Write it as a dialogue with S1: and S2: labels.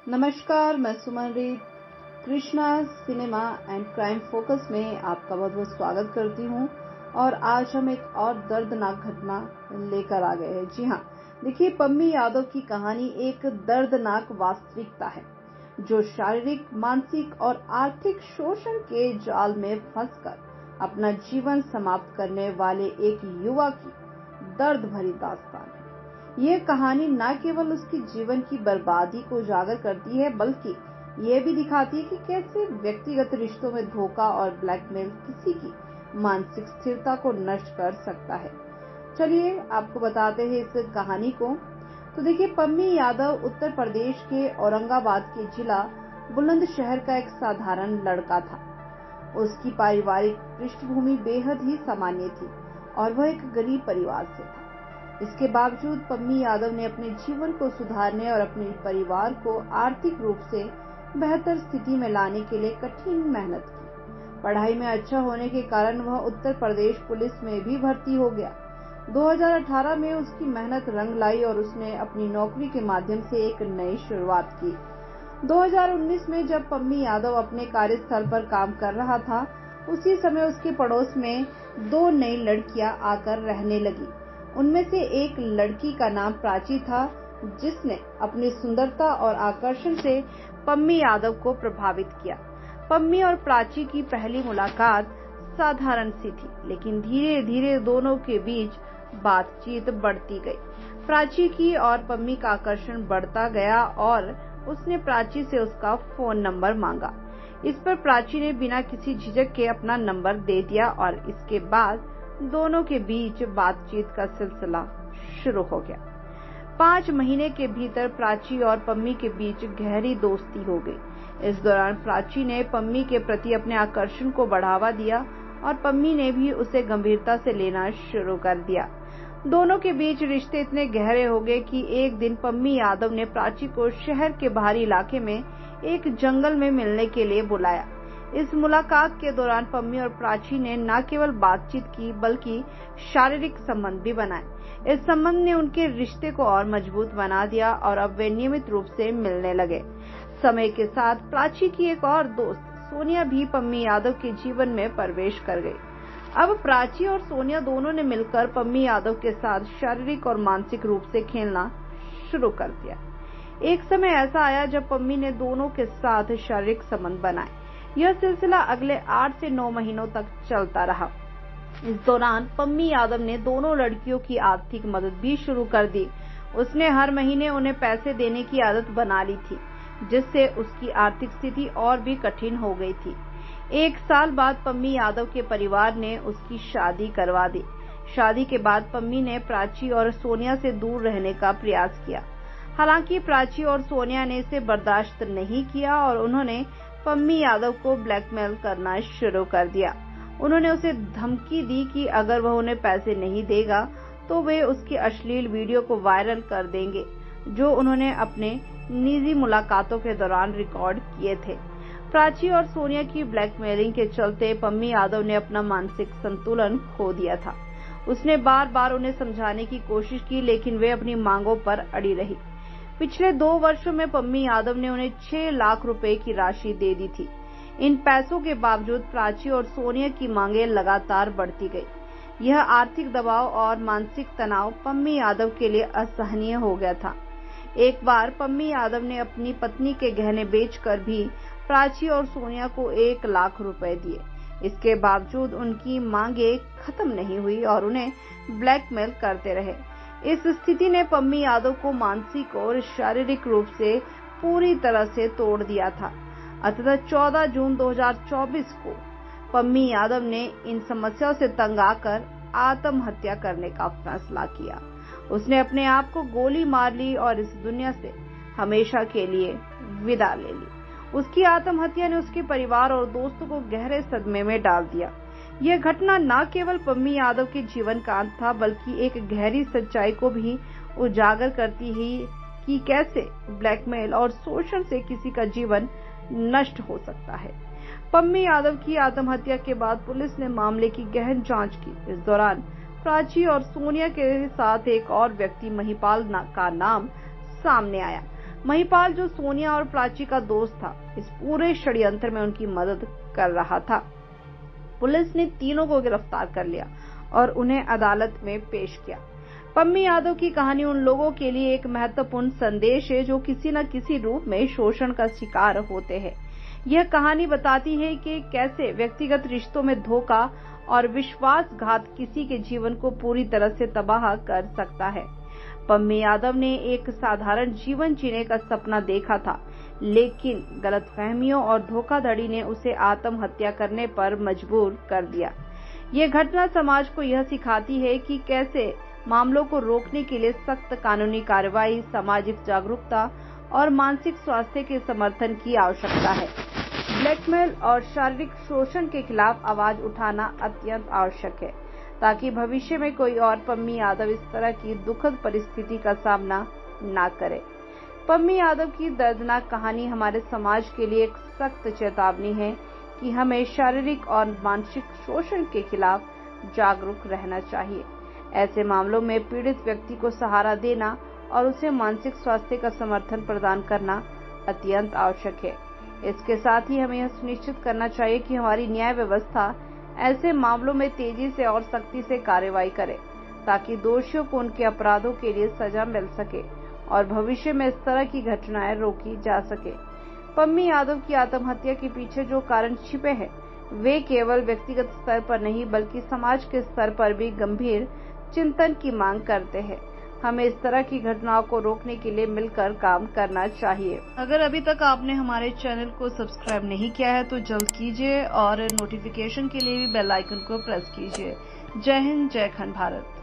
S1: नमस्कार, मैं सुमन रीत Krishna cinema and crime focus में आपका बहुत बहुत स्वागत करती हूं। और आज हम एक और दर्दनाक घटना लेकर आ गए हैं। जी हाँ, देखिए, पम्मी यादव की कहानी एक दर्दनाक वास्तविकता है जो शारीरिक, मानसिक और आर्थिक शोषण के जाल में फंसकर अपना जीवन समाप्त करने वाले एक युवा की दर्द भरी दास्तान है। यह कहानी न केवल उसके जीवन की बर्बादी को उजागर करती है, बल्कि ये भी दिखाती है कि कैसे व्यक्तिगत रिश्तों में धोखा और ब्लैकमेल किसी की मानसिक स्थिरता को नष्ट कर सकता है। चलिए आपको बताते हैं इस कहानी को। तो देखिए, पम्मी यादव उत्तर प्रदेश के औरंगाबाद के जिला बुलंदशहर का एक साधारण लड़का था। उसकी पारिवारिक पृष्ठभूमि बेहद ही सामान्य थी और वह एक गरीब परिवार से था। इसके बावजूद पम्मी यादव ने अपने जीवन को सुधारने और अपने परिवार को आर्थिक रूप से बेहतर स्थिति में लाने के लिए कठिन मेहनत की। पढ़ाई में अच्छा होने के कारण वह उत्तर प्रदेश पुलिस में भी भर्ती हो गया। 2018 में उसकी मेहनत रंग लाई और उसने अपनी नौकरी के माध्यम से एक नई शुरुआत की। 2019 में जब पम्मी यादव अपने कार्यस्थल पर काम कर रहा था, उसी समय उसके पड़ोस में 2 नई लड़कियां आकर रहने लगी। उनमें से एक लड़की का नाम प्राची था, जिसने अपनी सुंदरता और आकर्षण से पम्मी यादव को प्रभावित किया। पम्मी और प्राची की पहली मुलाकात साधारण सी थी, लेकिन धीरे धीरे दोनों के बीच बातचीत बढ़ती गई। प्राची की और पम्मी का आकर्षण बढ़ता गया और उसने प्राची से उसका फोन नंबर मांगा। इस पर प्राची ने बिना किसी झिझक के अपना नंबर दे दिया और इसके बाद दोनों के बीच बातचीत का सिलसिला शुरू हो गया। 5 महीने के भीतर प्राची और पम्मी के बीच गहरी दोस्ती हो गई। इस दौरान प्राची ने पम्मी के प्रति अपने आकर्षण को बढ़ावा दिया और पम्मी ने भी उसे गंभीरता से लेना शुरू कर दिया। दोनों के बीच रिश्ते इतने गहरे हो गए कि एक दिन पम्मी यादव ने प्राची को शहर के बाहरी इलाके में एक जंगल में मिलने के लिए बुलाया। इस मुलाकात के दौरान पम्मी और प्राची ने न केवल बातचीत की, बल्कि शारीरिक संबंध भी बनाए। इस संबंध ने उनके रिश्ते को और मजबूत बना दिया और अब वे नियमित रूप से मिलने लगे। समय के साथ प्राची की एक और दोस्त सोनिया भी पम्मी यादव के जीवन में प्रवेश कर गई। अब प्राची और सोनिया दोनों ने मिलकर पम्मी यादव के साथ शारीरिक और मानसिक रूप से खेलना शुरू कर दिया। एक समय ऐसा आया जब पम्मी ने दोनों के साथ शारीरिक संबंध बनाए। यह सिलसिला अगले 8 से 9 महीनों तक चलता रहा। इस दौरान पम्मी यादव ने दोनों लड़कियों की आर्थिक मदद भी शुरू कर दी। उसने हर महीने उन्हें पैसे देने की आदत बना ली थी, जिससे उसकी आर्थिक स्थिति और भी कठिन हो गई थी। 1 साल बाद पम्मी यादव के परिवार ने उसकी शादी करवा दी। शादी के बाद पम्मी ने प्राची और सोनिया से दूर रहने का प्रयास किया। हालांकि प्राची और सोनिया ने इसे बर्दाश्त नहीं किया और उन्होंने पम्मी यादव को ब्लैकमेल करना शुरू कर दिया। उन्होंने उसे धमकी दी कि अगर वह उन्हें पैसे नहीं देगा तो वे उसकी अश्लील वीडियो को वायरल कर देंगे, जो उन्होंने अपने निजी मुलाकातों के दौरान रिकॉर्ड किए थे। प्राची और सोनिया की ब्लैकमेलिंग के चलते पम्मी यादव ने अपना मानसिक संतुलन खो दिया था। उसने बार बार उन्हें समझाने की कोशिश की, लेकिन वे अपनी मांगों पर अड़ी रही। पिछले 2 वर्षों में पम्मी यादव ने उन्हें 6 लाख रुपए की राशि दे दी थी। इन पैसों के बावजूद प्राची और सोनिया की मांगें लगातार बढ़ती गई। यह आर्थिक दबाव और मानसिक तनाव पम्मी यादव के लिए असहनीय हो गया था। एक बार पम्मी यादव ने अपनी पत्नी के गहने बेचकर भी प्राची और सोनिया को 1 लाख रुपए दिए। इसके बावजूद उनकी मांगें खत्म नहीं हुई और उन्हें ब्लैकमेल करते रहे। इस स्थिति ने पम्मी यादव को मानसिक और शारीरिक रूप से पूरी तरह से तोड़ दिया था। अतः 14 जून 2024 को पम्मी यादव ने इन समस्याओं से तंग आकर आत्महत्या करने का फैसला किया। उसने अपने आप को गोली मार ली और इस दुनिया से हमेशा के लिए विदा ले ली। उसकी आत्महत्या ने उसके परिवार और दोस्तों को गहरे सदमे में डाल दिया। यह घटना न केवल पम्मी यादव के जीवन का अंत था, बल्कि एक गहरी सच्चाई को भी उजागर करती है कि कैसे ब्लैकमेल और शोषण से किसी का जीवन नष्ट हो सकता है। पम्मी यादव की आत्महत्या के बाद पुलिस ने मामले की गहन जांच की। इस दौरान प्राची और सोनिया के साथ एक और व्यक्ति महिपाल का नाम सामने आया। महिपाल, जो सोनिया और प्राची का दोस्त था, इस पूरे षड्यंत्र में उनकी मदद कर रहा था। पुलिस ने तीनों को गिरफ्तार कर लिया और उन्हें अदालत में पेश किया। पम्मी यादव की कहानी उन लोगों के लिए एक महत्वपूर्ण संदेश है जो किसी न किसी रूप में शोषण का शिकार होते हैं। यह कहानी बताती है कि कैसे व्यक्तिगत रिश्तों में धोखा और विश्वासघात किसी के जीवन को पूरी तरह से तबाह कर सकता है। पम्मी यादव ने एक साधारण जीवन जीने का सपना देखा था, लेकिन गलतफहमियों और धोखाधड़ी ने उसे आत्महत्या करने पर मजबूर कर दिया। ये घटना समाज को यह सिखाती है कि कैसे मामलों को रोकने के लिए सख्त कानूनी कार्रवाई, सामाजिक जागरूकता और मानसिक स्वास्थ्य के समर्थन की आवश्यकता है। ब्लैकमेल और शारीरिक शोषण के खिलाफ आवाज उठाना अत्यंत आवश्यक है, ताकि भविष्य में कोई और पम्मी यादव इस तरह की दुखद परिस्थिति का सामना न करे। पम्मी यादव की दर्दनाक कहानी हमारे समाज के लिए एक सख्त चेतावनी है कि हमें शारीरिक और मानसिक शोषण के खिलाफ जागरूक रहना चाहिए। ऐसे मामलों में पीड़ित व्यक्ति को सहारा देना और उसे मानसिक स्वास्थ्य का समर्थन प्रदान करना अत्यंत आवश्यक है। इसके साथ ही हमें यह सुनिश्चित करना चाहिए कि हमारी न्याय व्यवस्था ऐसे मामलों में तेजी से और सख्ती से कार्रवाई करे, ताकि दोषियों को उनके अपराधों के लिए सजा मिल सके और भविष्य में इस तरह की घटनाएं रोकी जा सके। पम्मी यादव की आत्महत्या के पीछे जो कारण छिपे हैं, वे केवल व्यक्तिगत स्तर पर नहीं बल्कि समाज के स्तर पर भी गंभीर चिंतन की मांग करते हैं। हमें इस तरह की घटनाओं को रोकने के लिए मिलकर काम करना चाहिए। अगर अभी तक आपने हमारे चैनल को सब्सक्राइब नहीं किया है तो जल्द कीजिए और नोटिफिकेशन के लिए भी बेल आइकन को प्रेस कीजिए। जय हिंद, जय खंड भारत।